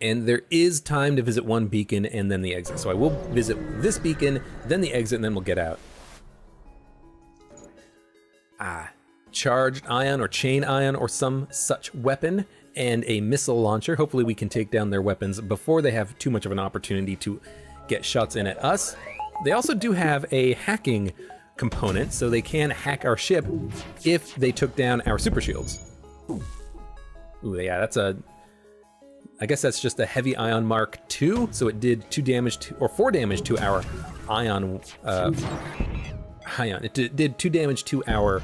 And there is time to visit one beacon and then the exit. So I will visit this beacon, then the exit, and then we'll get out. Charged ion or chain ion or some such weapon and a missile launcher. Hopefully we can take down their weapons before they have too much of an opportunity to get shots in at us. They also do have a hacking component, so they can hack our ship if they took down our super shields. Ooh, yeah, that's a... I guess that's just a heavy ion Mark II, so it did 2 damage to, or 4 damage to our ion, It did 2 damage to our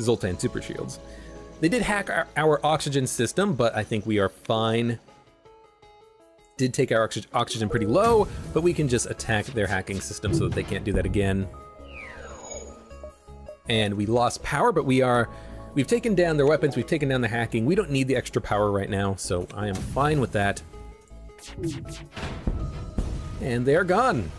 Zoltan super shields. They did hack our oxygen system, but I think we are fine. Did take our oxygen pretty low, but we can just attack their hacking system so that they can't do that again. And we lost power, but we've taken down their weapons, we've taken down the hacking. We don't need the extra power right now, so I am fine with that. And they're gone.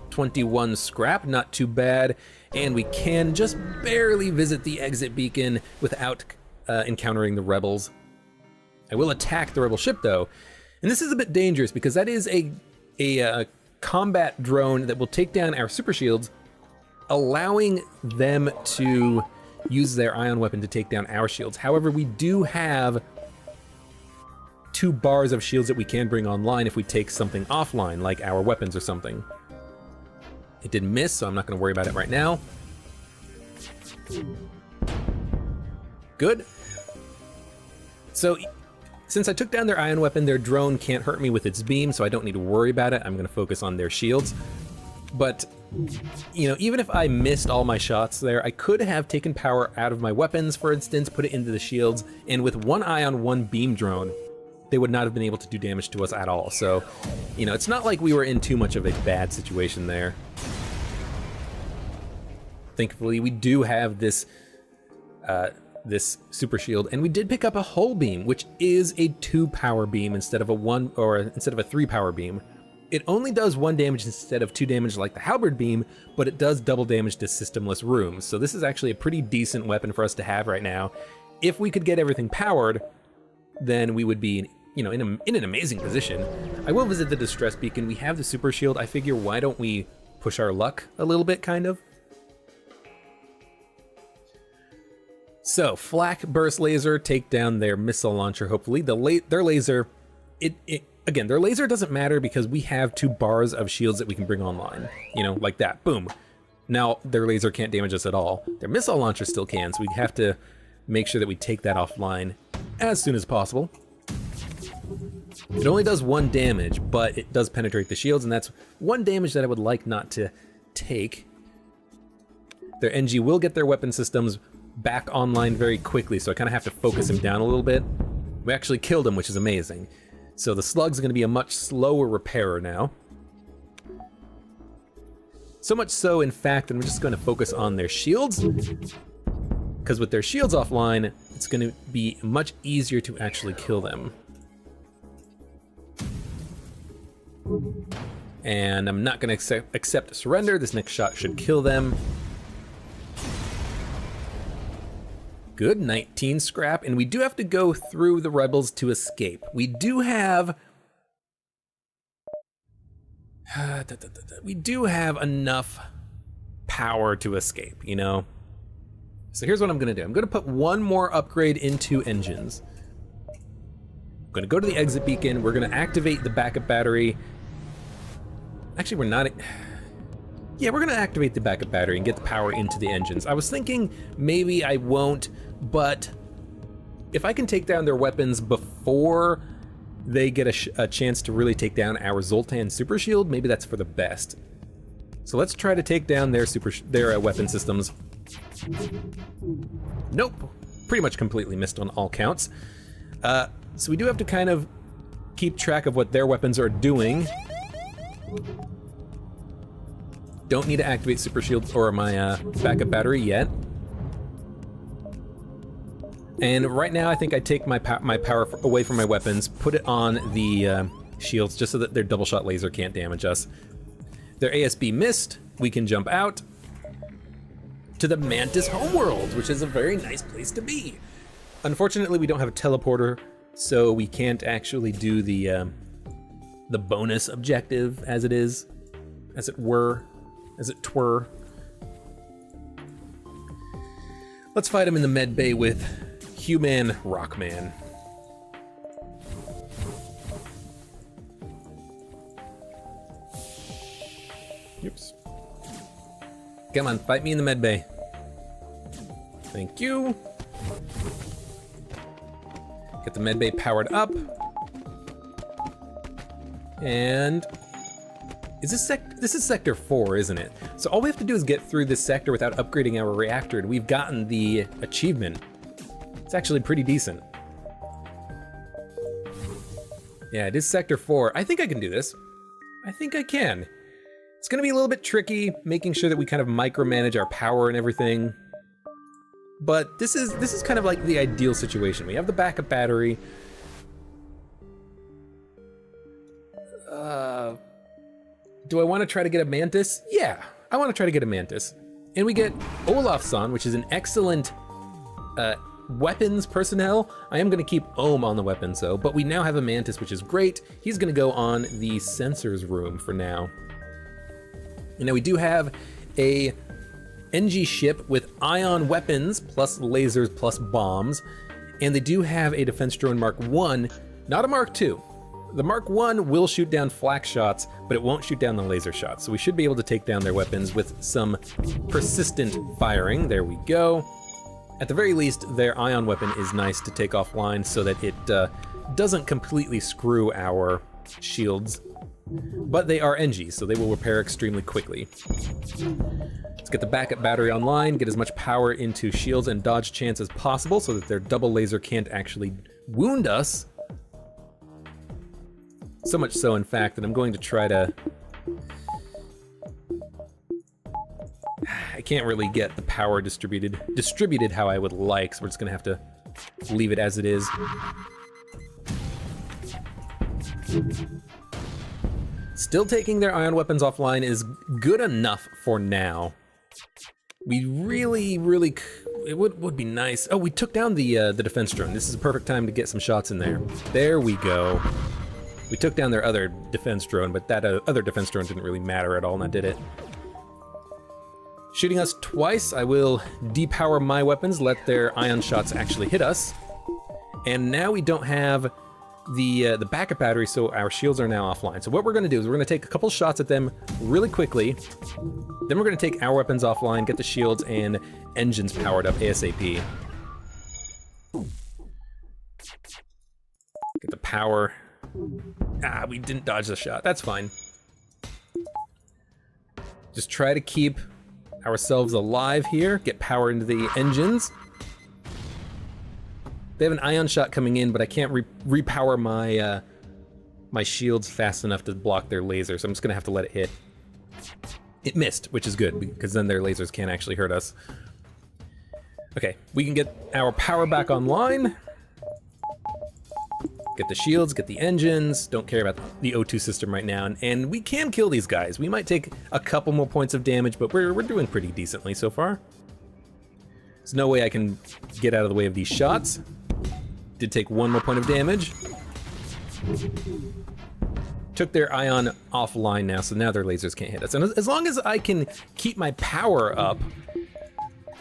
21 scrap, not too bad. And we can just barely visit the exit beacon without encountering the rebels. I will attack the rebel ship though. And this is a bit dangerous because that is a combat drone that will take down our super shields, allowing them to use their ion weapon to take down our shields. However, we do have 2 bars of shields that we can bring online if we take something offline, like our weapons or something. It did miss, so I'm not gonna worry about it right now. Good. So, since I took down their ion weapon, their drone can't hurt me with its beam, so I don't need to worry about it. I'm gonna focus on their shields. But, you know, even if I missed all my shots there, I could have taken power out of my weapons, for instance, put it into the shields, and with 1 ion, 1 beam drone, they would not have been able to do damage to us at all. So, you know, it's not like we were in too much of a bad situation there. Thankfully, we do have this this super shield, and we did pick up a hull beam, which is a 2 power beam instead of a 3 power beam. It only does 1 damage instead of 2 damage like the halberd beam, but it does double damage to systemless rooms. So this is actually a pretty decent weapon for us to have right now. If we could get everything powered, then we would be, you know, in an amazing position. I will visit the distress beacon. We have the super shield. I figure, why don't we push our luck a little bit, kind of? So, flak burst laser, take down their missile launcher, hopefully. Their laser, again, their laser doesn't matter because we have 2 bars of shields that we can bring online. You know, like that, boom. Now, their laser can't damage us at all. Their missile launcher still can, so we have to make sure that we take that offline as soon as possible. It only does 1 damage, but it does penetrate the shields, and that's 1 damage that I would like not to take. Their NG will get their weapon systems back online very quickly, so I kind of have to focus him down a little bit. We actually killed him, which is amazing. So the slug's going to be a much slower repairer now. So much so, in fact, I'm just going to focus on their shields, because with their shields offline, it's going to be much easier to actually kill them. And I'm not going to accept surrender. This next shot should kill them. Good, 19 scrap, and we do have to go through the rebels to escape. We do have... we do have enough power to escape, you know? So here's what I'm gonna do. I'm gonna put 1 more upgrade into engines. I'm gonna go to the exit beacon, we're gonna activate the backup battery. Actually, we're not... Yeah, we're gonna activate the backup battery and get the power into the engines. I was thinking maybe I won't, but if I can take down their weapons before they get a chance to really take down our Zoltan super shield, maybe that's for the best. So let's try to take down their weapon systems. Nope, pretty much completely missed on all counts. So we do have to kind of keep track of what their weapons are doing. Don't need to activate super shield or my backup battery yet. And right now I think I take my power away from my weapons, put it on the shields just so that their double shot laser can't damage us. Their ASB missed, we can jump out to the Mantis homeworld, which is a very nice place to be. Unfortunately, we don't have a teleporter so we can't actually do the bonus objective as it is, as it were, as it twere. Let's fight him in the med bay with Human Rockman. Oops. Come on, fight me in the med bay. Thank you. Get the med bay powered up. And this is sector 4, isn't it? So all we have to do is get through this sector without upgrading our reactor, and we've gotten the achievement. It's actually pretty decent. Yeah, it is sector 4. I think I can do this. I think I can. It's gonna be a little bit tricky, making sure that we kind of micromanage our power and everything. But this is kind of like the ideal situation. We have the backup battery. Do I want to try to get a Mantis? Yeah, I want to try to get a Mantis. And we get Olafsson, which is an excellent weapons personnel. I am going to keep Ohm on the weapons though, but we now have a Mantis, which is great. He's going to go on the sensors room for now. And now we do have a NG ship with ion weapons, plus lasers, plus bombs. And they do have a defense drone Mark 1, not a Mark 2. The Mark 1 will shoot down flak shots, but it won't shoot down the laser shots. So we should be able to take down their weapons with some persistent firing. There we go. At the very least, their ion weapon is nice to take offline so that it doesn't completely screw our shields. But they are NG, so they will repair extremely quickly. Let's get the backup battery online, get as much power into shields and dodge chance as possible so that their double laser can't actually wound us. So much so, in fact, that I'm going to try to... I can't really get the power distributed how I would like, so we're just gonna have to leave it as it is. Still taking their ion weapons offline is good enough for now. We really, it would be nice. Oh, we took down the defense drone. This is a perfect time to get some shots in there. There we go. We took down their other defense drone, but that other defense drone didn't really matter at all, now did it? Shooting us twice, I will depower my weapons, let their ion shots actually hit us. And now we don't have the backup battery, so our shields are now offline. So what we're gonna do is we're gonna take a couple shots at them really quickly. Then we're gonna take our weapons offline, get the shields and engines powered up ASAP. Get the power. Ah, we didn't dodge the shot, that's fine. Just try to keep ourselves alive here, get power into the engines. They have an ion shot coming in, but I can't repower my my shields fast enough to block their laser, so I'm just gonna have to let it hit. It missed, which is good, because then their lasers can't actually hurt us. Okay, we can get our power back online. Get the shields, get the engines, don't care about the O2 system right now, and we can kill these guys. We might take a couple more points of damage, but we're doing pretty decently so far. There's no way I can get out of the way of these shots. Did take one more point of damage. Took their ion offline now, so now their lasers can't hit us. And as long as I can keep my power up,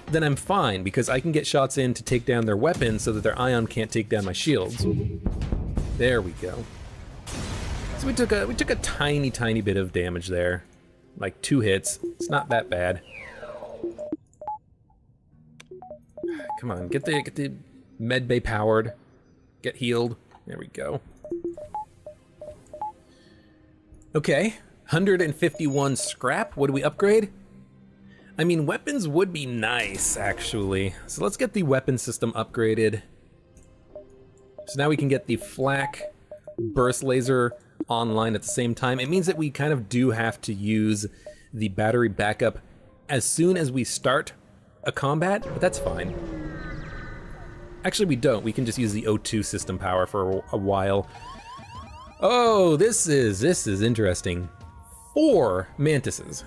then I'm fine, because I can get shots in to take down their weapons so that their ion can't take down my shields. There we go. So we took a tiny bit of damage there, like 2 hits. It's not that bad. Come on, get the med bay powered. Get healed. There we go. Okay, 151 scrap. What do we upgrade? I mean, weapons would be nice, actually. So let's get the weapon system upgraded. So now we can get the flak burst laser online at the same time. It means that we kind of do have to use the battery backup as soon as we start a combat, but that's fine. Actually, we don't. We can just use the O2 system power for a while. Oh, this is interesting. 4 mantises.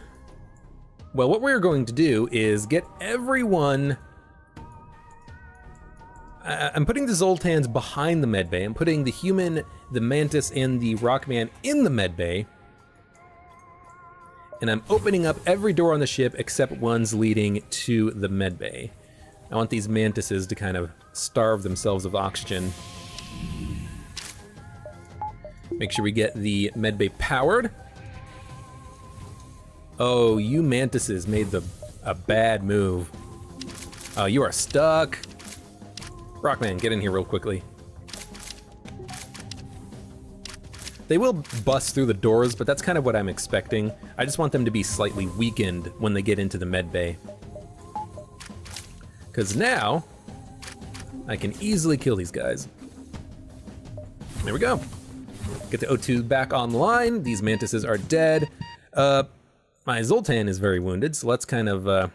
Well, what we're going to do is get everyone... I'm putting the Zoltans behind the medbay. I'm putting the human, the mantis, and the rockman in the medbay. And I'm opening up every door on the ship except ones leading to the medbay. I want these mantises to kind of starve themselves of oxygen. Make sure we get the medbay powered. Oh, you mantises made a bad move. Oh, you are stuck. Rockman, get in here real quickly. They will bust through the doors, but that's kind of what I'm expecting. I just want them to be slightly weakened when they get into the medbay. Because now, I can easily kill these guys. There we go. Get the O2 back online. These mantises are dead. My Zoltan is very wounded, so let's kind of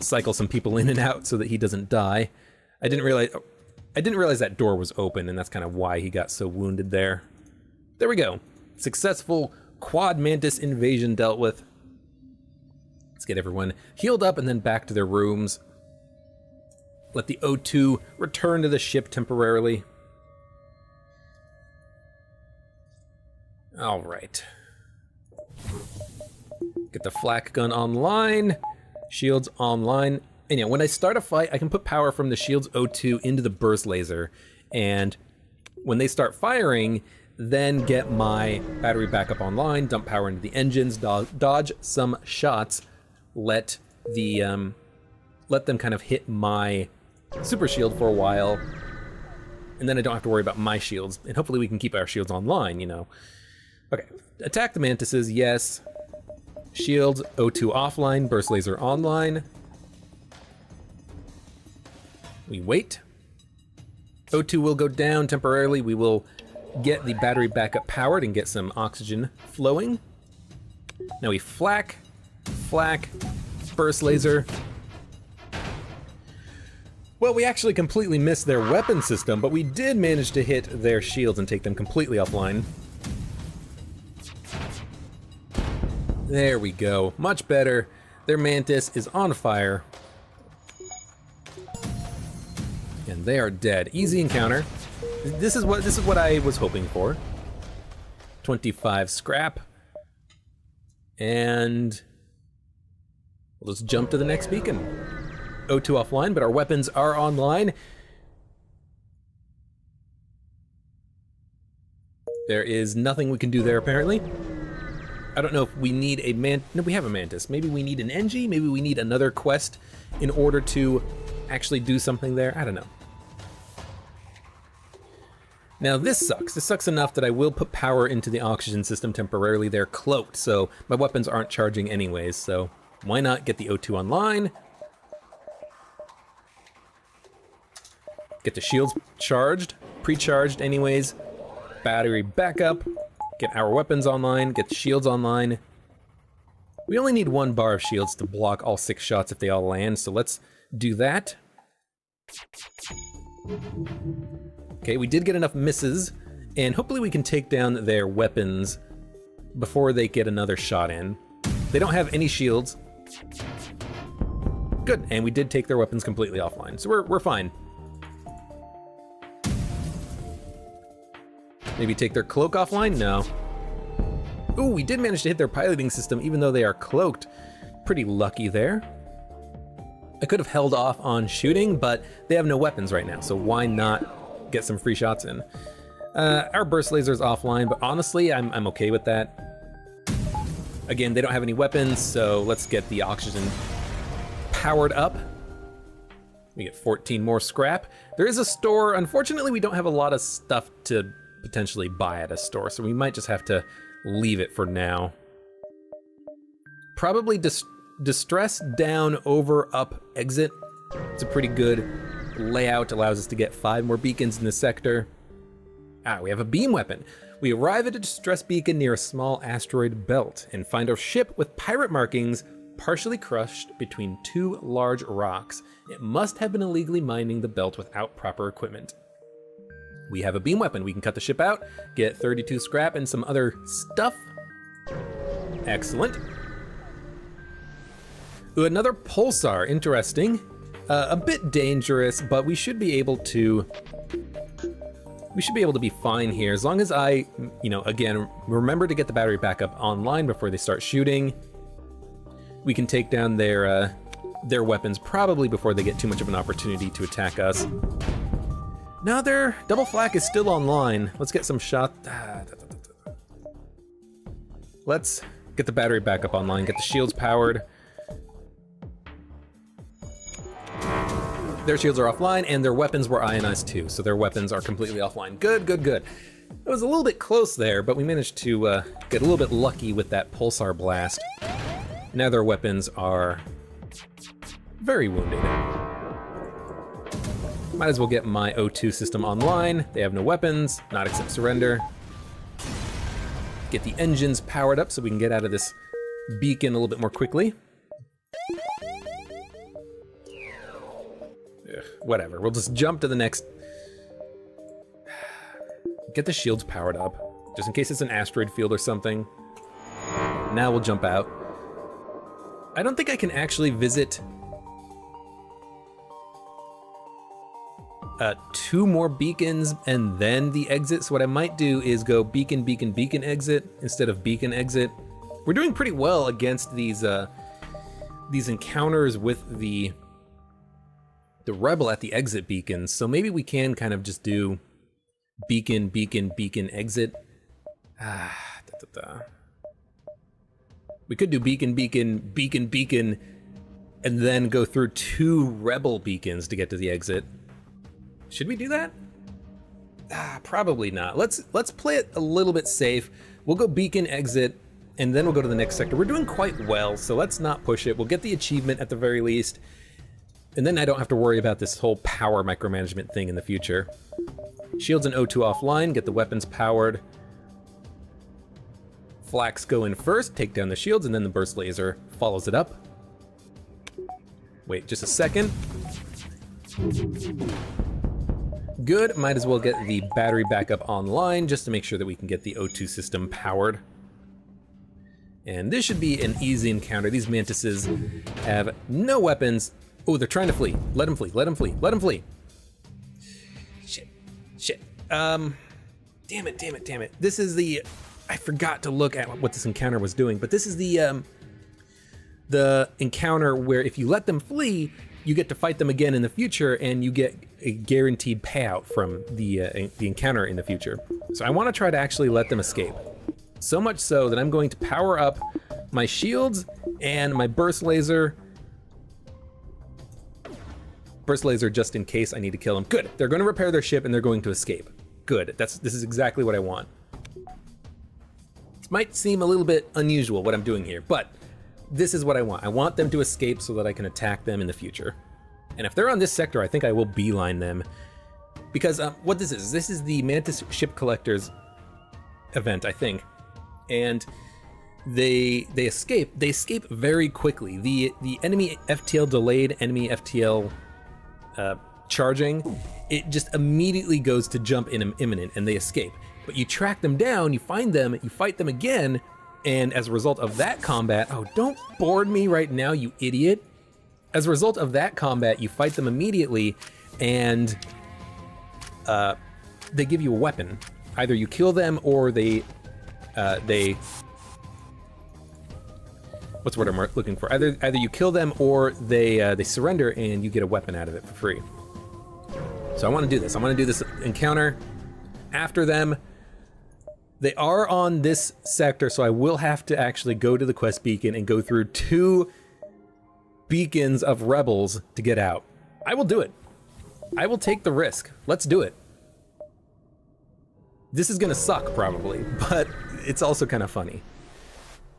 cycle some people in and out so that he doesn't die. I didn't realize that door was open, and that's kind of why he got so wounded there. There we go. Successful quad mantis invasion dealt with. Let's get everyone healed up and then back to their rooms. Let the O2 return to the ship temporarily. All right. Get the flak gun online. Shields online. And yeah, when I start a fight, I can put power from the shield's O2 into the burst laser. And when they start firing, then get my battery backup online, dump power into the engines, dodge some shots, let them kind of hit my super shield for a while, and then I don't have to worry about my shields, and hopefully we can keep our shields online, you know. Okay, attack the mantises, yes. Shields, O2 offline, burst laser online. We wait. O2 will go down temporarily. We will get the battery backup powered and get some oxygen flowing. Now we flak, burst laser. Well, we actually completely missed their weapon system, but we did manage to hit their shields and take them completely offline. There we go, much better. Their mantis is on fire. And they are dead. Easy encounter. This is what I was hoping for. 25 scrap. And we'll just jump to the next beacon. O2 offline, but our weapons are online. There is nothing we can do there, apparently. I don't know if we need a no, we have a mantis. Maybe we need an NG, maybe we need another quest in order to actually do something there. I don't know. Now this sucks. This sucks enough that I will put power into the oxygen system temporarily. They're cloaked, so my weapons aren't charging anyways, so why not get the O2 online? Get the shields charged, pre-charged anyways. Battery backup. Get our weapons online, get the shields online. We only need 1 bar of shields to block all 6 shots if they all land, so let's do that. Okay, we did get enough misses, and hopefully we can take down their weapons before they get another shot in. They don't have any shields. Good, and we did take their weapons completely offline, so we're fine. Maybe take their cloak offline? No. Ooh, we did manage to hit their piloting system even though they are cloaked. Pretty lucky there. I could have held off on shooting, but they have no weapons right now, so why not get some free shots in? Our burst laser is offline, but honestly, I'm okay with that. Again, they don't have any weapons, so let's get the oxygen powered up. We get 14 more scrap. There is a store. Unfortunately, we don't have a lot of stuff to potentially buy at a store, so we might just have to leave it for now. Probably distress, down, over, up, exit. It's a pretty good layout, allows us to get 5 more beacons in the sector. Ah, we have a beam weapon. We arrive at a distress beacon near a small asteroid belt and find our ship with pirate markings partially crushed between 2 large rocks. It must have been illegally mining the belt without proper equipment. We have a beam weapon. We can cut the ship out, get 32 scrap and some other stuff. Excellent. Ooh, another pulsar, interesting. A bit dangerous, but we should be able to... We should be able to be fine here, as long as I, you know, again, remember to get the battery backup online before they start shooting. We can take down their weapons probably before they get too much of an opportunity to attack us. Now their double flak is still online. Let's get some shot. Let's get the battery backup online, get the shields powered. Their shields are offline, and their weapons were ionized too, so their weapons are completely offline. Good, good, good. It was a little bit close there, but we managed to get a little bit lucky with that pulsar blast. Now their weapons are very wounded. Might as well get my O2 system online. They have no weapons, not except surrender. Get the engines powered up so we can get out of this beacon a little bit more quickly. Whatever, we'll just jump to the next. Get the shields powered up, just in case it's an asteroid field or something. Now we'll jump out. I don't think I can actually visit 2 more beacons and then the exit. So what I might do is go beacon, beacon, beacon, exit instead of beacon, exit. We're doing pretty well against these encounters with the rebel at the exit beacons, so maybe we can kind of just do beacon, beacon, beacon, exit. We could do beacon, beacon, beacon, beacon, and then go through 2 rebel beacons to get to the exit. Should we do that? Probably not. Let's play it a little bit safe. We'll go beacon, exit, and then we'll go to the next sector. We're doing quite well, so let's not push it. We'll get the achievement at the very least. And then I don't have to worry about this whole power micromanagement thing in the future. Shields and O2 offline, get the weapons powered. Flaks go in first, take down the shields, and then the burst laser follows it up. Wait just a second. Good, might as well get the battery backup online just to make sure that we can get the O2 system powered. And this should be an easy encounter. These mantises have no weapons. Oh, they're trying to flee. Let them flee, let them flee, let them flee. Shit, shit. Damn it, damn it, damn it. This is the, I forgot to look at what this encounter was doing, but this is the encounter where if you let them flee, you get to fight them again in the future and you get a guaranteed payout from the encounter in the future. So I want to try to actually let them escape. So much so that I'm going to power up my shields and my burst laser. Burst laser just in case I need to kill them. Good, they're going to repair their ship and they're going to escape. Good, this is exactly what I want. This might seem a little bit unusual what I'm doing here, but this is what I want. I want them to escape so that I can attack them in the future. And if they're on this sector, I think I will beeline them. Because what this is the Mantis Ship Collectors event, I think. And they escape. They escape very quickly. The enemy FTL delayed enemy FTL charging, it just immediately goes to jump in imminent and they escape. But you track them down, you find them, you fight them again, and as a result of that combat, oh, don't board me right now, you idiot. As a result of that combat, you fight them immediately, and they give you a weapon. Either you kill them or they what's the word I'm looking for? Either you kill them or they surrender and you get a weapon out of it for free. So I want to do this. I want to do this encounter after them. They are on this sector, so I will have to actually go to the quest beacon and go through 2 beacons of rebels to get out. I will do it. I will take the risk. Let's do it. This is gonna suck probably, but it's also kind of funny.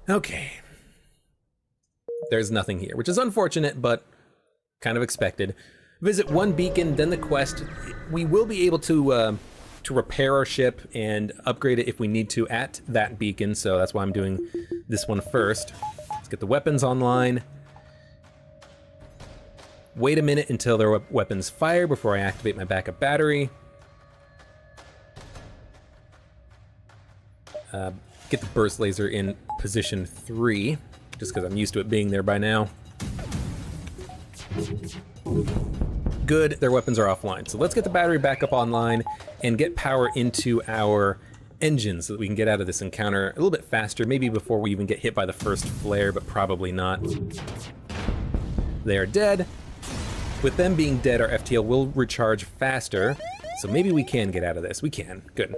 Okay. There's nothing here, which is unfortunate, but kind of expected. Visit 1 beacon, then the quest. We will be able to repair our ship and upgrade it if we need to at that beacon, so that's why I'm doing this one first. Let's get the weapons online. Wait a minute until their weapons fire before I activate my backup battery. Get the burst laser in position 3, just because I'm used to it being there by now. Good, their weapons are offline. So let's get the battery back up online and get power into our engines so that we can get out of this encounter a little bit faster, maybe before we even get hit by the first flare, but probably not. They are dead. With them being dead, our FTL will recharge faster, so maybe we can get out of this. We can. Good.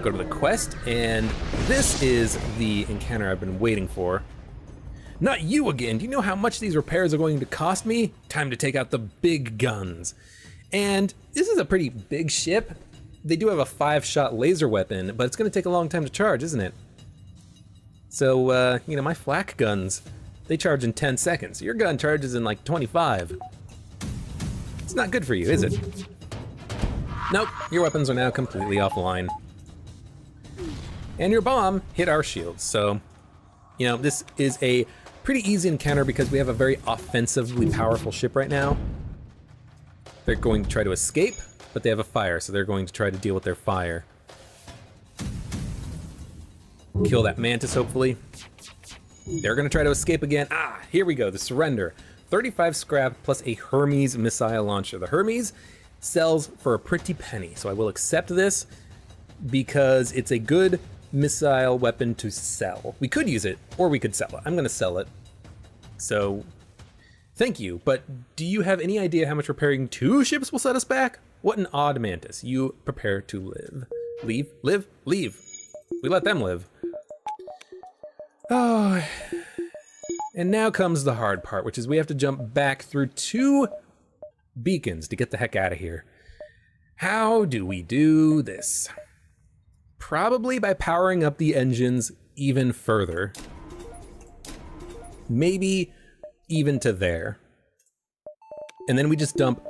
Go to the quest, and this is the encounter I've been waiting for. Not you again! Do you know how much these repairs are going to cost me? Time to take out the big guns. And this is a pretty big ship. They do have a 5-shot laser weapon, but it's going to take a long time to charge, isn't it? So, you know, my flak guns, they charge in 10 seconds. Your gun charges in like 25. It's not good for you, is it? Nope, your weapons are now completely offline. And your bomb hit our shields, so, you know, this is a pretty easy encounter because we have a very offensively powerful ship right now. They're going to try to escape, but they have a fire, so they're going to try to deal with their fire. Kill that mantis, hopefully. They're gonna try to escape again. Ah, here we go, the surrender. 35 scrap plus a Hermes missile launcher. The Hermes sells for a pretty penny, so I will accept this because it's a good missile weapon to sell. We could use it, or we could sell it. I'm gonna sell it. So, thank you, but do you have any idea how much repairing 2 ships will set us back? What an odd mantis. You prepare to live. Leave, live, leave. We let them live. Oh, and now comes the hard part, which is we have to jump back through 2 beacons to get the heck out of here. How do we do this? Probably by powering up the engines even further. Maybe even to there. And then we just dump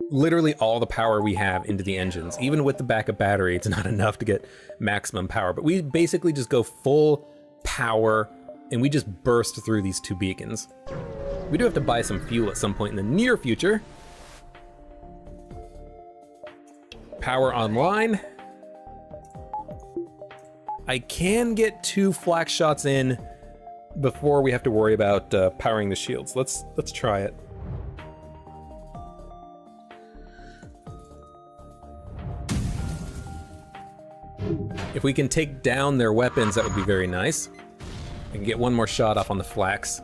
literally all the power we have into the engines. Even with the backup battery, it's not enough to get maximum power, but we basically just go full power and we just burst through these 2 beacons. We do have to buy some fuel at some point in the near future. Power online. I can get 2 flak shots in before we have to worry about powering the shields. Let's try it. If we can take down their weapons, that would be very nice. I can get 1 more shot off on the flaks.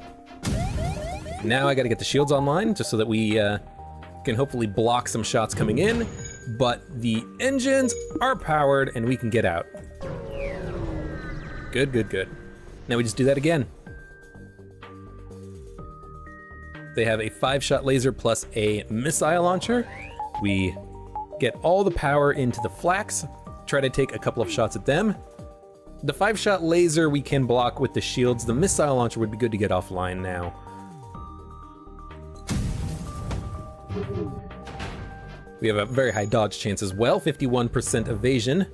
Now I gotta get the shields online, just so that we can hopefully block some shots coming in, but the engines are powered and we can get out. Good, good, good. Now we just do that again. They have a 5-shot laser plus a missile launcher. We get all the power into the flaks, try to take a couple of shots at them. The 5-shot laser we can block with the shields. The missile launcher would be good to get offline now. We have a very high dodge chance as well, 51% evasion.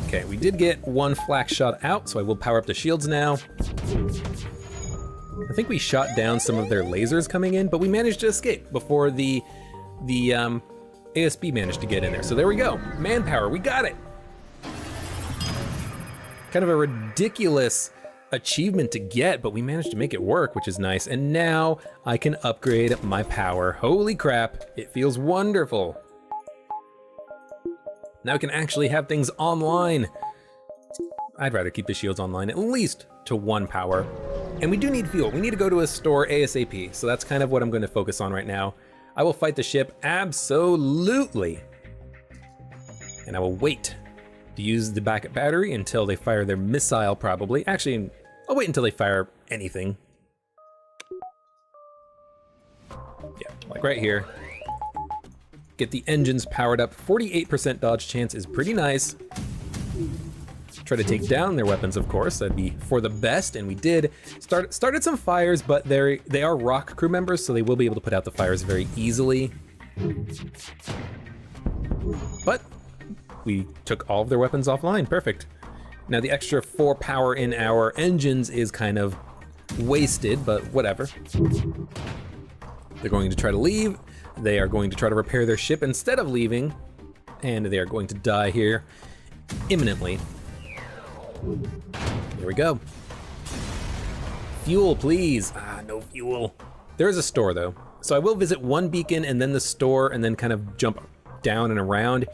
Okay, we did get 1 flak shot out, so I will power up the shields now. I think we shot down some of their lasers coming in, but we managed to escape before the ASB managed to get in there. So there we go, manpower, we got it. Kind of a ridiculous achievement to get, but we managed to make it work, which is nice. And now I can upgrade my power. Holy crap, it feels wonderful. Now we can actually have things online. I'd rather keep the shields online at least to 1 power. And we do need fuel. We need to go to a store ASAP. So that's kind of what I'm going to focus on right now. I will fight the ship, absolutely. And I will wait to use the backup battery until they fire their missile, probably. Actually, I'll wait until they fire anything. Yeah, like right here. Get the engines powered up. 48% dodge chance is pretty nice. Try to take down their weapons, of course. That'd be for the best, and we did. Started some fires, but they are rock crew members, so they will be able to put out the fires very easily. But we took all of their weapons offline. Perfect. Now the extra 4 power in our engines is kind of wasted, but whatever. They're going to try to leave. They are going to try to repair their ship instead of leaving, and they are going to die here imminently. Here we go. Fuel, please. Ah, no fuel. There is a store though. So I will visit one beacon and then the store and then kind of jump down and around.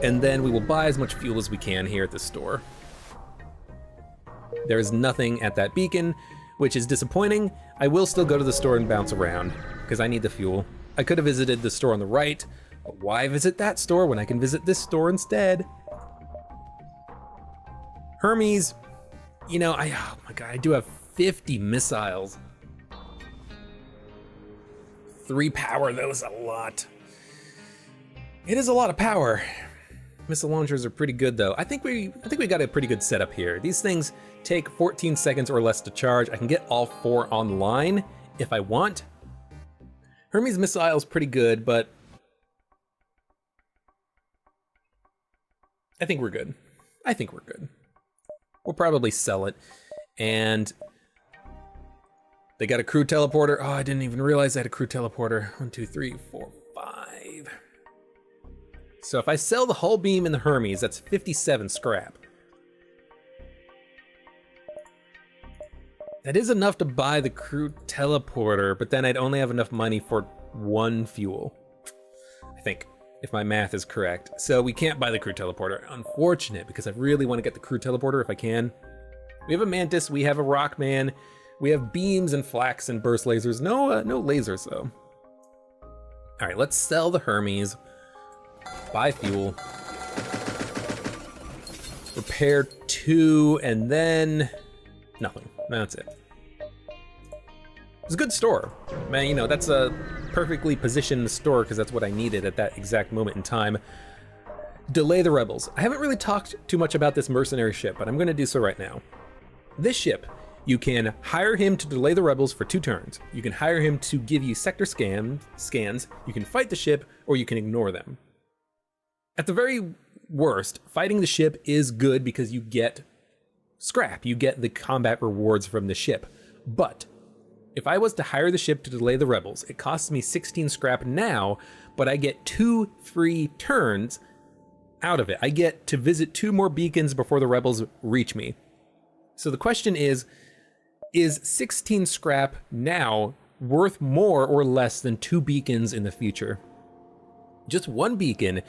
And then we will buy as much fuel as we can here at the store. There is nothing at that beacon, which is disappointing. I will still go to the store and bounce around because I need the fuel. I could have visited the store on the right, but why visit that store when I can visit this store instead? Hermes, you know, oh my God, I do have 50 missiles. 3 power, that was a lot. It is a lot of power. Missile launchers are pretty good though. I think we got a pretty good setup here. These things take 14 seconds or less to charge. I can get all 4 online if I want. Hermes missile is pretty good, but I think we're good. I think we're good. We'll probably sell it. And they got a crew teleporter. Oh, I didn't even realize I had a crew teleporter. 1, 2, 3, 4, 5. So if I sell the hull beam and the Hermes, that's 57 scrap. That is enough to buy the crew teleporter, but then I'd only have enough money for 1 fuel. I think, if my math is correct. So we can't buy the crew teleporter. Unfortunate, because I really want to get the crew teleporter if I can. We have a Mantis, we have a Rockman, we have beams and flax and burst lasers. No lasers though. All right, let's sell the Hermes. Buy fuel. Repair 2, and then nothing. That's it. It's a good store. Man, you know, that's a perfectly positioned store because that's what I needed at that exact moment in time. Delay the rebels. I haven't really talked too much about this mercenary ship, but I'm going to do so right now. This ship, you can hire him to delay the rebels for 2 turns. You can hire him to give you sector scans. You can fight the ship, or you can ignore them. At the very worst, fighting the ship is good because you get scrap. You get the combat rewards from the ship. But if I was to hire the ship to delay the rebels, it costs me 16 scrap now, but I get 2 free turns out of it. I get to visit 2 more beacons before the rebels reach me. So the question is 16 scrap now worth more or less than 2 beacons in the future? Just 1 beacon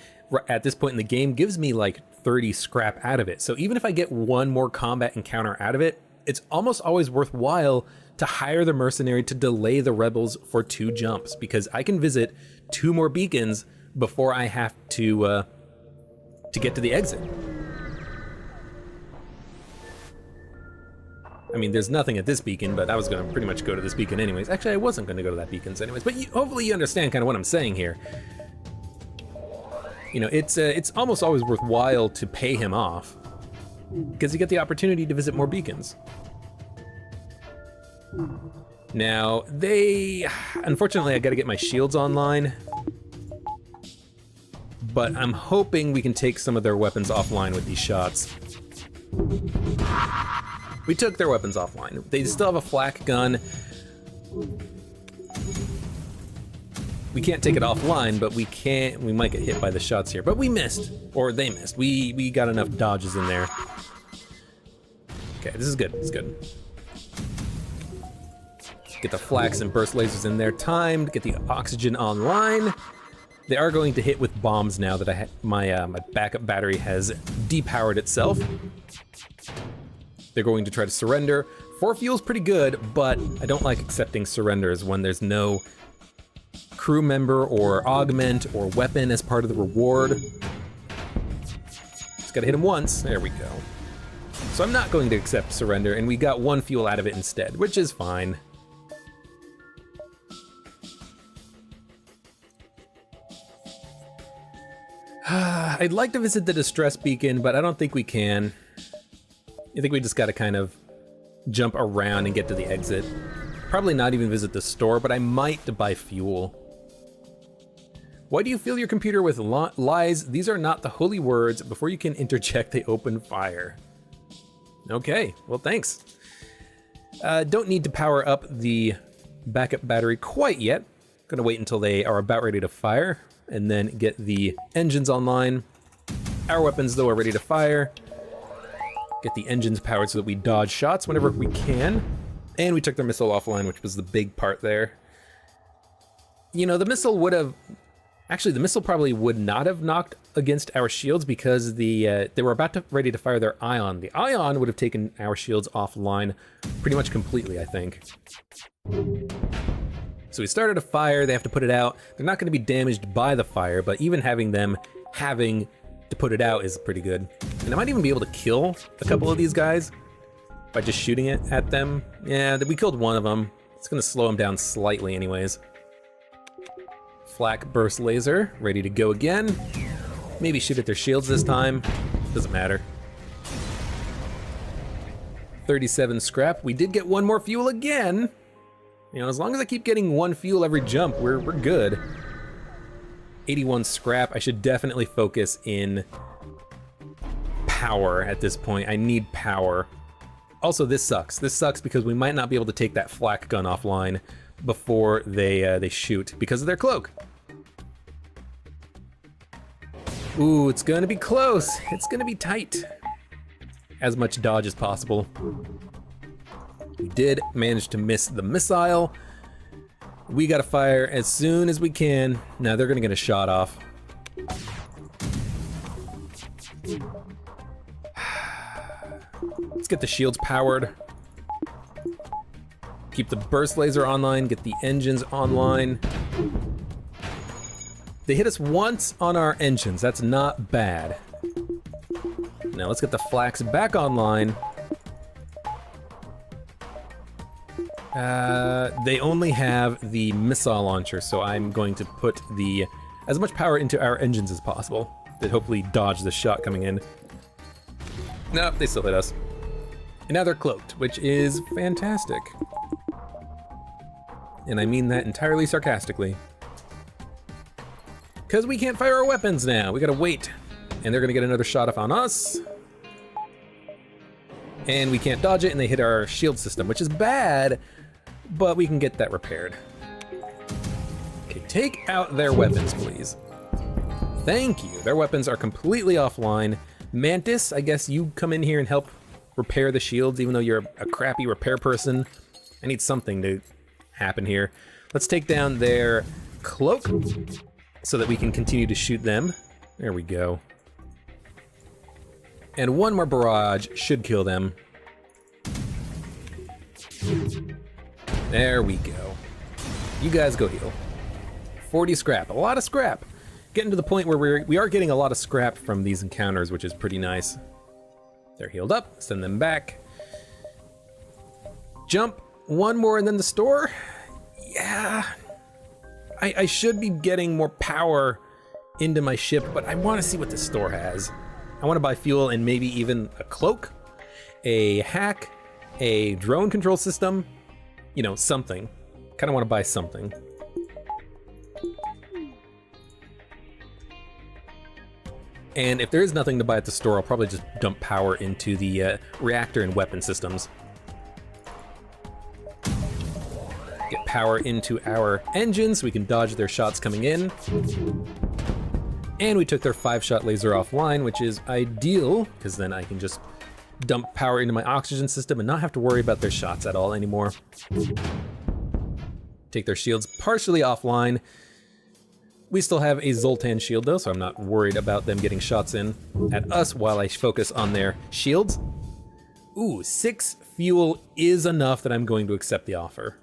at this point in the game gives me like 30 scrap out of it. So even if I get 1 more combat encounter out of it, it's almost always worthwhile to hire the mercenary to delay the rebels for 2 jumps, because I can visit 2 more beacons before I have to get to the exit. I mean, there's nothing at this beacon, but I was going to pretty much go to this beacon anyways. Actually, I wasn't going to go to that beacons anyways, but hopefully you understand kind of what I'm saying here. You know, it's almost always worthwhile to pay him off because you get the opportunity to visit more beacons. Now, unfortunately, I got to get my shields online, but I'm hoping we can take some of their weapons offline with these shots. We took their weapons offline. They still have a flak gun. We can't take it offline, but we might get hit by the shots here. But we missed, or they missed. We got enough dodges in there. Okay, this is good, this is good. Get the flax and burst lasers in there timed, get the oxygen online. They are going to hit with bombs now that my backup battery has depowered itself. They're going to try to surrender. 4 fuel's pretty good, but I don't like accepting surrenders when there's no crew member or augment or weapon as part of the reward. Just gotta hit him once. There we go. So I'm not going to accept surrender, and we got 1 fuel out of it instead, which is fine. I'd like to visit the distress beacon, but I don't think we can. I think we just gotta kind of jump around and get to the exit. Probably not even visit the store, but I might to buy fuel. Why do you fill your computer with lies? These are not the holy words. Before you can interject, they open fire. Okay, well thanks. Don't need to power up the backup battery quite yet. Gonna wait until they are about ready to fire and then get the engines online. Our weapons though are ready to fire. Get the engines powered so that we dodge shots whenever we can. And we took their missile offline, which was the big part there. You know, the missile would have... Actually, the missile probably would not have knocked against our shields because they were ready to fire their ion. The ion would have taken our shields offline pretty much completely, I think. So we started a fire, they have to put it out. They're not going to be damaged by the fire, but even having to put it out is pretty good. And I might even be able to kill a couple of these guys by just shooting it at them. Yeah, we killed one of them. It's going to slow them down slightly anyways. Flak burst laser, ready to go again. Maybe shoot at their shields this time. Doesn't matter. 37 scrap. We did get one more fuel again. You know, as long as I keep getting one fuel every jump, we're good. 81 scrap. I should definitely focus in power at this point. I need power. Also, this sucks. This sucks because we might not be able to take that flak gun offline before they shoot because of their cloak. Ooh, it's gonna be close. It's gonna be tight. As much dodge as possible. We did manage to miss the missile. We gotta fire as soon as we can. Now they're gonna get a shot off. Let's get the shields powered. Keep the burst laser online, get the engines online. They hit us once on our engines, that's not bad. Now let's get the flaks back online. They only have the missile launcher, so I'm going to put as much power into our engines as possible to hopefully dodge the shot coming in. Nope, they still hit us. And now they're cloaked, which is fantastic. And I mean that entirely sarcastically. Because we can't fire our weapons now, we gotta wait. And they're gonna get another shot off on us. And we can't dodge it, and they hit our shield system, which is bad, but we can get that repaired. Okay, take out their weapons, please. Thank you, their weapons are completely offline. Mantis, I guess you come in here and help repair the shields, even though you're a crappy repair person. I need something to happen here. Let's take down their cloak so that we can continue to shoot them. There we go. And one more barrage should kill them. There we go. You guys go heal. 40 scrap, a lot of scrap. Getting to the point where we are getting a lot of scrap from these encounters, which is pretty nice. They're healed up, send them back. Jump, one more and then the store. Yeah, I should be getting more power into my ship, but I want to see what the store has. I want to buy fuel and maybe even a cloak, a hack, a drone control system, you know, something. Kind of want to buy something. And if there is nothing to buy at the store, I'll probably just dump power into the reactor and weapon systems. Get power into our engines so we can dodge their shots coming in. And we took their 5-shot laser offline, which is ideal, because then I can just dump power into my oxygen system and not have to worry about their shots at all anymore. Take their shields partially offline. We still have a Zoltan shield though, so I'm not worried about them getting shots in at us while I focus on their shields. Ooh, 6 fuel is enough that I'm going to accept the offer.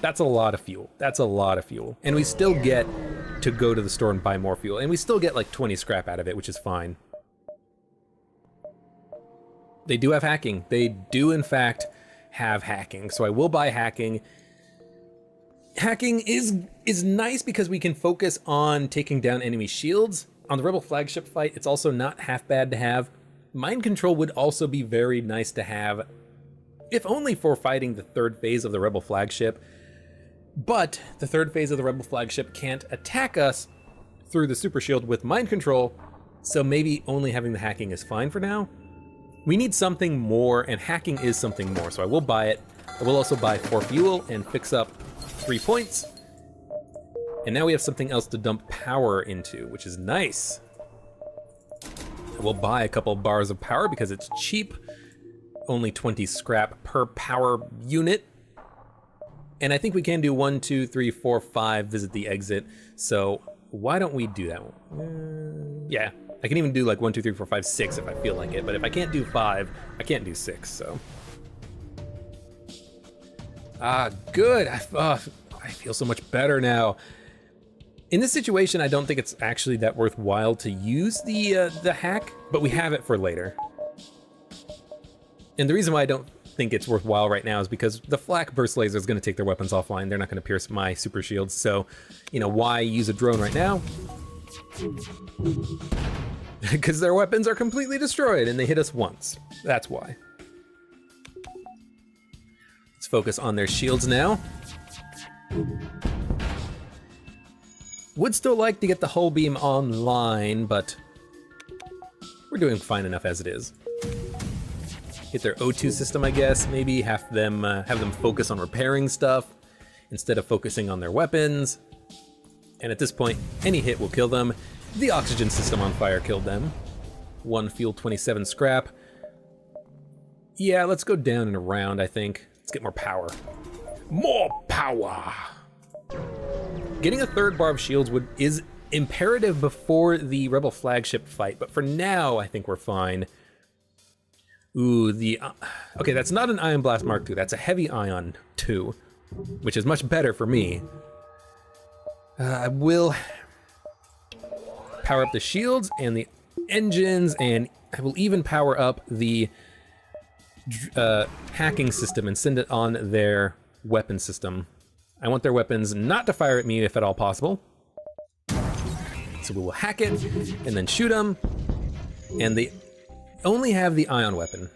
That's a lot of fuel. That's a lot of fuel. And we still get to go to the store and buy more fuel. And we still get like 20 scrap out of it, which is fine. They do have hacking. They do in fact have hacking. So I will buy hacking. Hacking is nice because we can focus on taking down enemy shields. On the Rebel flagship fight, it's also not half bad to have. Mind control would also be very nice to have, if only for fighting the 3rd phase of the Rebel flagship. But the 3rd phase of the Rebel flagship can't attack us through the super shield with mind control, so maybe only having the hacking is fine for now. We need something more, and hacking is something more, so I will buy it. I will also buy 4 fuel and fix up 3 points. And now we have something else to dump power into, which is nice. I will buy a couple bars of power because it's cheap. Only 20 scrap per power unit. And I think we can do 1, 2, 3, 4, 5, visit the exit. So why don't we do that one? Yeah, I can even do like 1, 2, 3, 4, 5, 6 if I feel like it. But if I can't do 5, I can't do 6, so. Good. I feel so much better now. In this situation, I don't think it's actually that worthwhile to use the hack, but we have it for later. And the reason why I don't think it's worthwhile right now is because the flak burst laser is going to take their weapons offline. They're not going to pierce my super shields. So, you know, why use a drone right now? Because their weapons are completely destroyed and they hit us once. That's why. Let's focus on their shields now. Would still like to get the hull beam online, but we're doing fine enough as it is. Get their O2 system, I guess. Maybe have them focus on repairing stuff instead of focusing on their weapons. And at this point, any hit will kill them. The oxygen system on fire killed them. 1 fuel, 27 scrap. Yeah, let's go down and around, I think. Let's get more power. More power! Getting a 3rd bar of shields is imperative before the Rebel flagship fight, but for now, I think we're fine. Ooh, okay, that's not an Ion Blast Mark II, that's a Heavy Ion 2, which is much better for me. I will power up the shields and the engines, and I will even power up the hacking system and send it on their weapon system. I want their weapons not to fire at me if at all possible. So we will hack it and then shoot them, and they only have the ion weapon.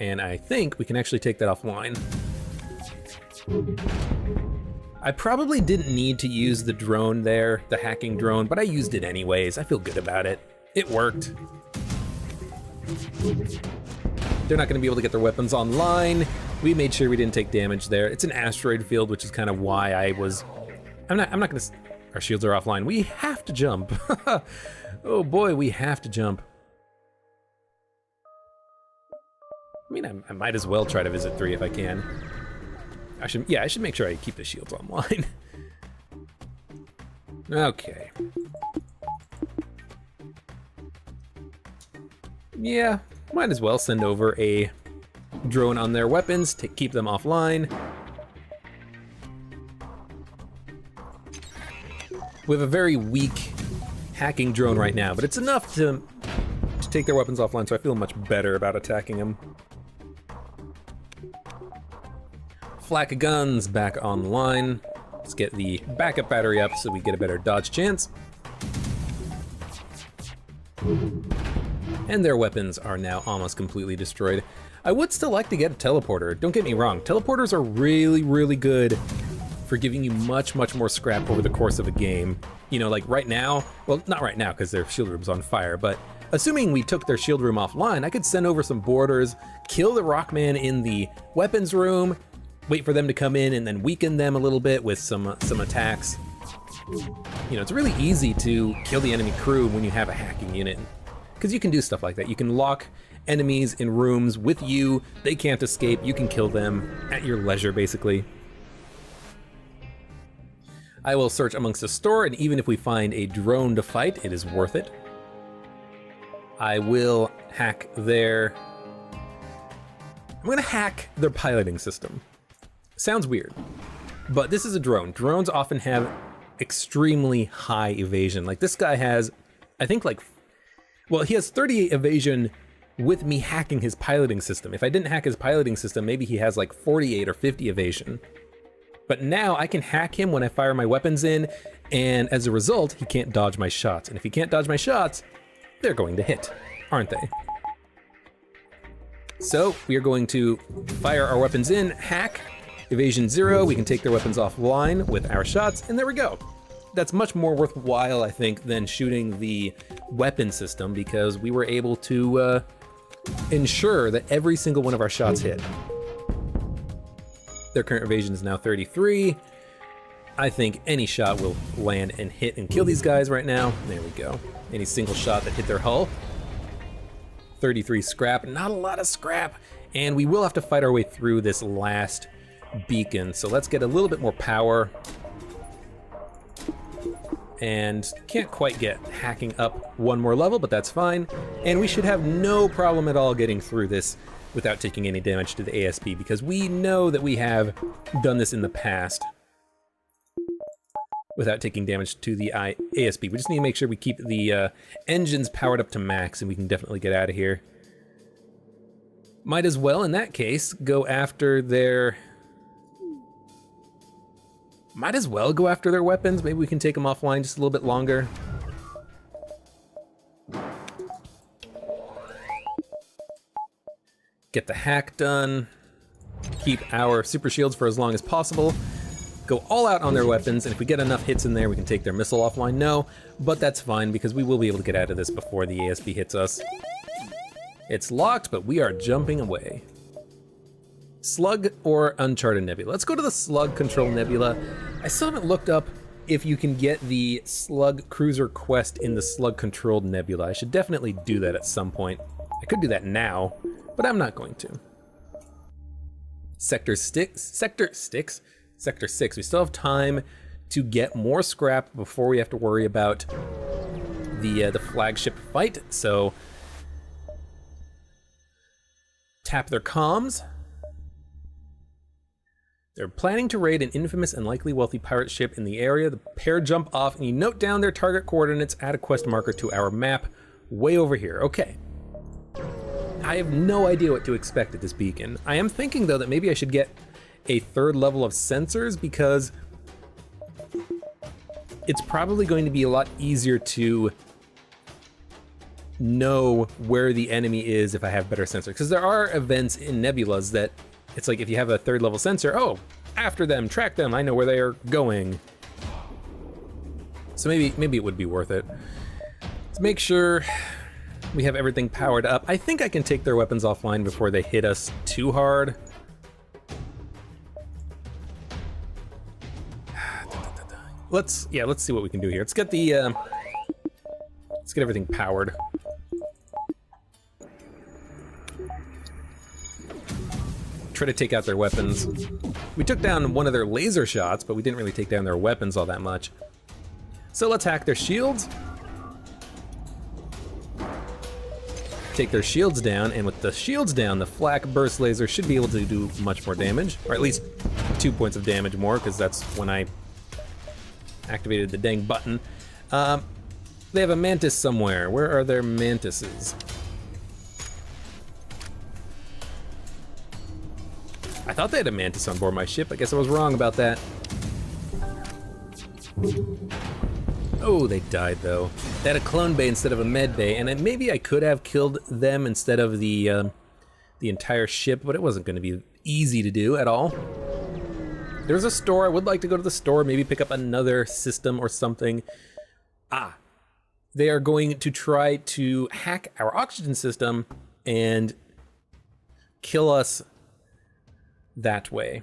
And I think we can actually take that offline. I probably didn't need to use the drone there, the hacking drone, but I used it anyways. I feel good about it. It worked. They're not gonna be able to get their weapons online. We made sure we didn't take damage there. It's an asteroid field, which is kind of why I'm not gonna, our shields are offline. We have to jump. Oh boy, we have to jump. I mean, I might as well try to visit 3 if I can. I should make sure I keep the shields online. Okay. Yeah, might as well send over a drone on their weapons to keep them offline. We have a very weak hacking drone right now, but it's enough to take their weapons offline, so I feel much better about attacking them. Flak guns back online. Let's get the backup battery up so we get a better dodge chance. And their weapons are now almost completely destroyed. I would still like to get a teleporter. Don't get me wrong, teleporters are really, really good for giving you much, much more scrap over the course of a game. You know, like right now, well, not right now because their shield room's on fire, but assuming we took their shield room offline, I could send over some boarders, kill the Rockman in the weapons room, wait for them to come in and then weaken them a little bit with some attacks. You know, it's really easy to kill the enemy crew when you have a hacking unit, because you can do stuff like that. You can lock enemies in rooms with you, they can't escape, you can kill them at your leisure, basically. I will search amongst the store, and even if we find a drone to fight, it is worth it. I will hack I'm gonna hack their piloting system. Sounds weird, but this is a drone. Drones often have extremely high evasion. Like this guy has, I think he has 38 evasion with me hacking his piloting system. If I didn't hack his piloting system, maybe he has like 48 or 50 evasion. But now I can hack him when I fire my weapons in, and as a result, he can't dodge my shots. And if he can't dodge my shots, they're going to hit, aren't they? So we are going to fire our weapons in, hack, evasion 0, we can take their weapons offline with our shots, and there we go. That's much more worthwhile, I think, than shooting the weapon system, because we were able to ensure that every single one of our shots hit. Their current evasion is now 33. I think any shot will land and hit and kill these guys right now. There we go. Any single shot that hit their hull. 33 scrap, not a lot of scrap. And we will have to fight our way through this last beacon. So let's get a little bit more power. And can't quite get hacking up one more level, but that's fine. And we should have no problem at all getting through this without taking any damage to the ASP, because we know that we have done this in the past without taking damage to the ASP. We just need to make sure we keep the engines powered up to max, and we can definitely get out of here. Might as well, in that case, go after their... Might as well go after their weapons. Maybe we can take them offline just a little bit longer. Get the hack done. Keep our super shields for as long as possible. Go all out on their weapons, and if we get enough hits in there, we can take their missile offline. No, but that's fine, because we will be able to get out of this before the ASP hits us. It's locked, but we are jumping away. Slug or Uncharted Nebula? Let's go to the Slug Control Nebula. I still haven't looked up if you can get the Slug Cruiser quest in the Slug Controlled Nebula. I should definitely do that at some point. I could do that now, but I'm not going to. Sector 6. We still have time to get more scrap before we have to worry about the flagship fight. So tap their comms. They're planning to raid an infamous and likely wealthy pirate ship in the area. The pair jump off, and you note down their target coordinates, add a quest marker to our map way over here. Okay. I have no idea what to expect at this beacon. I am thinking, though, that maybe I should get a third level of sensors, because it's probably going to be a lot easier to know where the enemy is if I have better sensors. Because there are events in nebulas that it's like, if you have a third level sensor, oh, after them, track them, I know where they are going. So maybe it would be worth it. Let's make sure we have everything powered up. I think I can take their weapons offline before they hit us too hard. Let's see what we can do here. Let's get everything powered. Try to take out their weapons. We took down one of their laser shots, but we didn't really take down their weapons all that much. So let's hack their shields. Take their shields down, and with the shields down, the flak burst laser should be able to do much more damage, or at least 2 points of damage more, because that's when I activated the dang button. They have a mantis somewhere. Where are their mantises? I thought they had a mantis on board my ship. I guess I was wrong about that. Oh, they died though. They had a clone bay instead of a med bay, and maybe I could have killed them instead of the entire ship, but it wasn't going to be easy to do at all. There's a store. I would like to go to the store, maybe pick up another system or something. They are going to try to hack our oxygen system and kill us that way.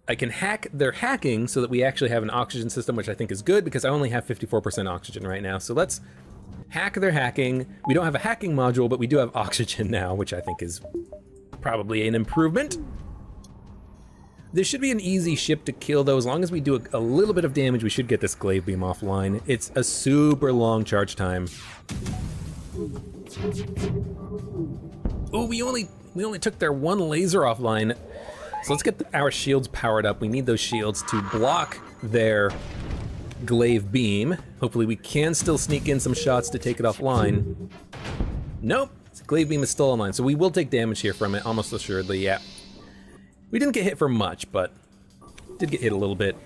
I can hack their hacking so that we actually have an oxygen system, which I think is good because I only have 54% oxygen right now. So let's hack their hacking. We don't have a hacking module, but we do have oxygen now, which I think is probably an improvement. This should be an easy ship to kill, though. As long as we do a little bit of damage, we should get this glaive beam offline. It's a super long charge time. Oh, we only took their one laser offline. So let's get our shields powered up. We need those shields to block their glaive beam. Hopefully we can still sneak in some shots to take it offline. Nope, glaive beam is still online, so we will take damage here from it, almost assuredly, yeah. We didn't get hit for much, but did get hit a little bit.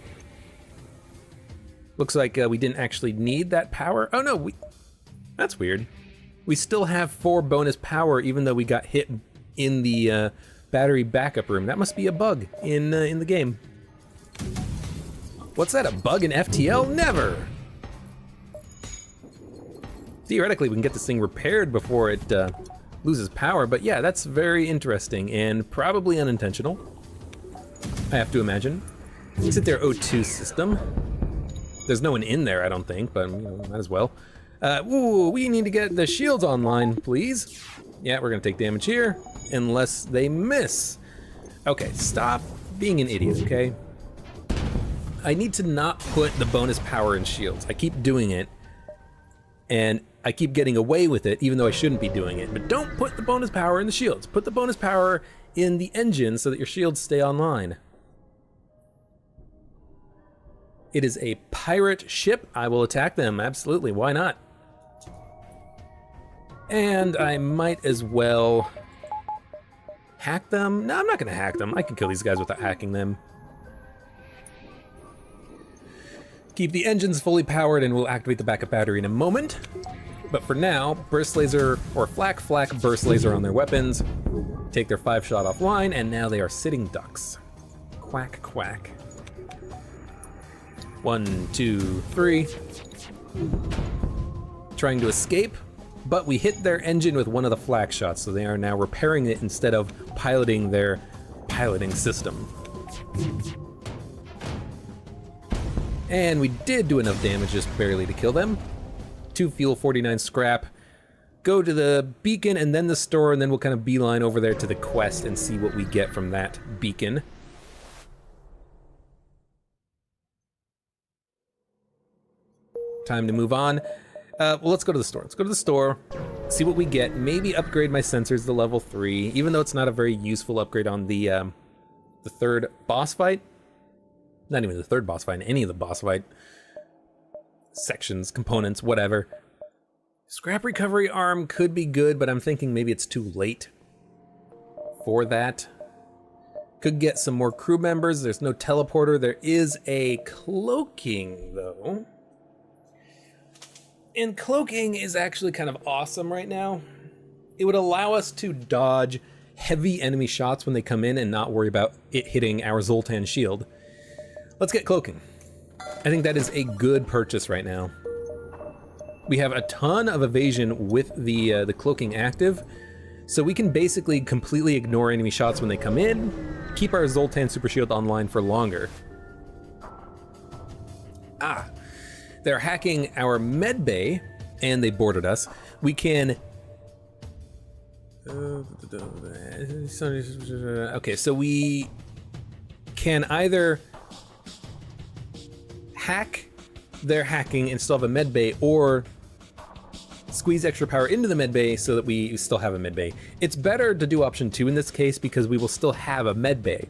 Looks like we didn't actually need that power. Oh no, that's weird. We still have 4 bonus power even though we got hit in the battery backup room. That must be a bug in the game. What's that, a bug in FTL? Never! Theoretically, we can get this thing repaired before it loses power, but yeah, that's very interesting and probably unintentional, I have to imagine. Is it their O2 system? There's no one in there, I don't think, but might as well. Ooh, we need to get the shields online, please. Yeah, we're gonna take damage here, unless they miss. Okay, stop being an idiot, okay? I need to not put the bonus power in shields. I keep doing it, and I keep getting away with it, even though I shouldn't be doing it. But don't put the bonus power in the shields. Put the bonus power in the engine so that your shields stay online. It is a pirate ship. I will attack them, absolutely, why not? And I might as well hack them. No, I'm not gonna hack them. I can kill these guys without hacking them. Keep the engines fully powered and we'll activate the backup battery in a moment. But for now, burst laser or flak burst laser on their weapons. Take their 5-shot offline, and now they are sitting ducks. Quack, quack. 1, 2, 3. Trying to escape, but we hit their engine with one of the flak shots, so they are now repairing it instead of piloting their piloting system. And we did do enough damage just barely to kill them. 2 fuel, 49 scrap. Go to the beacon and then the store, and then we'll kind of beeline over there to the quest and see what we get from that beacon. Time to move on. Well, let's go to the store. Let's go to the store, see what we get. Maybe upgrade my sensors to level 3, even though it's not a very useful upgrade on the third boss fight. Not even the third boss fight, any of the boss fight sections, components, whatever. Scrap recovery arm could be good, but I'm thinking maybe it's too late for that. Could get some more crew members. There's no teleporter. There is a cloaking, though. And cloaking is actually kind of awesome right now. It would allow us to dodge heavy enemy shots when they come in and not worry about it hitting our Zoltan shield. Let's get cloaking. I think that is a good purchase right now. We have a ton of evasion with the cloaking active, so we can basically completely ignore enemy shots when they come in, keep our Zoltan super shield online for longer. They're hacking our med bay, and they boarded us. We can... Okay, so we can either hack their hacking and still have a med bay, or squeeze extra power into the med bay so that we still have a med bay. It's better to do option 2 in this case because we will still have a med bay.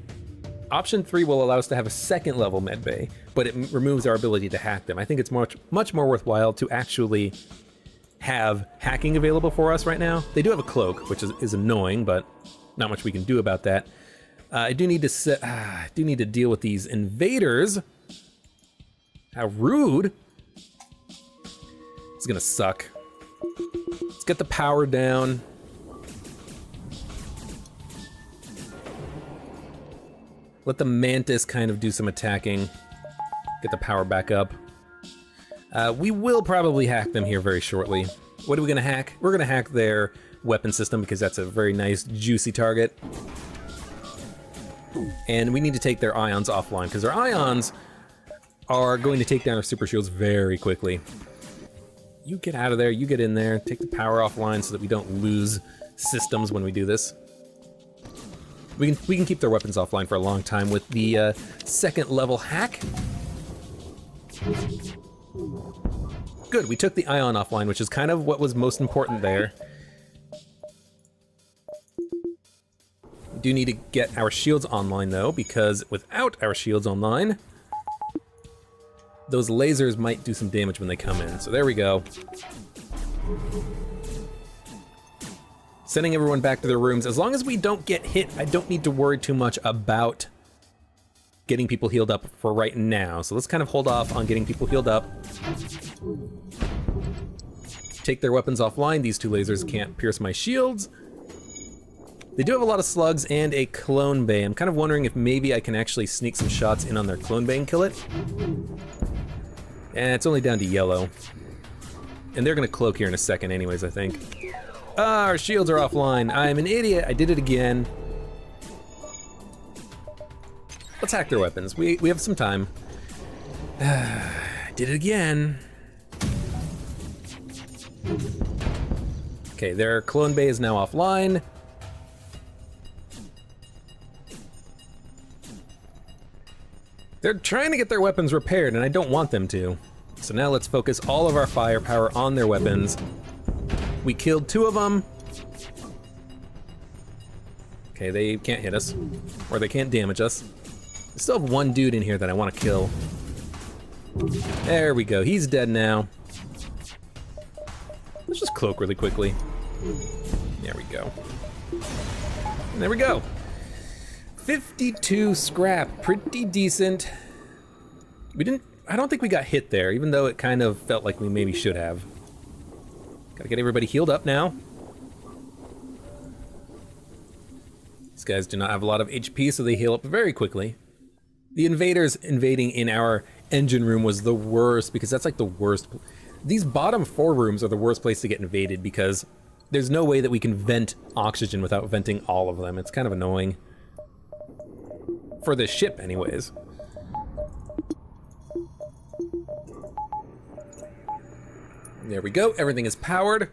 Option 3 will allow us to have a second level med bay, but it removes our ability to hack them. I think it's much more worthwhile to actually have hacking available for us right now. They do have a cloak, which is annoying, but not much we can do about that. I do need to deal with these invaders. How rude. It's gonna suck. Let's get the power down. Let the Mantis kind of do some attacking. Get the power back up. We will probably hack them here very shortly. What are we gonna hack? We're gonna hack their weapon system because that's a very nice, juicy target. And we need to take their ions offline because their ions are going to take down our super shields very quickly. You get out of there, you get in there, take the power offline so that we don't lose systems when we do this. We can keep their weapons offline for a long time with the second level hack. Good, we took the ion offline, which is kind of what was most important there. We do need to get our shields online though, because without our shields online, those lasers might do some damage when they come in. So there we go. Sending everyone back to their rooms. As long as we don't get hit, I don't need to worry too much about getting people healed up for right now. So let's kind of hold off on getting people healed up. Take their weapons offline. These 2 lasers can't pierce my shields. They do have a lot of slugs and a clone bay. I'm kind of wondering if maybe I can actually sneak some shots in on their clone bay and kill it. And it's only down to yellow. And they're gonna cloak here in a second anyways, I think. Our shields are offline. I'm an idiot, I did it again. Let's hack their weapons. We have some time. Did it again. Okay, their clone bay is now offline. They're trying to get their weapons repaired, and I don't want them to. So now let's focus all of our firepower on their weapons. We killed 2 of them. Okay, they can't hit us, or they can't damage us. I still have 1 dude in here that I want to kill. There we go, he's dead now. Let's just cloak really quickly. There we go. And there we go. 52 scrap, pretty decent. I don't think we got hit there, even though it kind of felt like we maybe should have. Gotta get everybody healed up now. These guys do not have a lot of HP, so they heal up very quickly. The invaders invading in our engine room was the worst, because that's like the worst. These bottom 4 rooms are the worst place to get invaded, because there's no way that we can vent oxygen without venting all of them. It's kind of annoying. For this ship, anyways. There we go, everything is powered.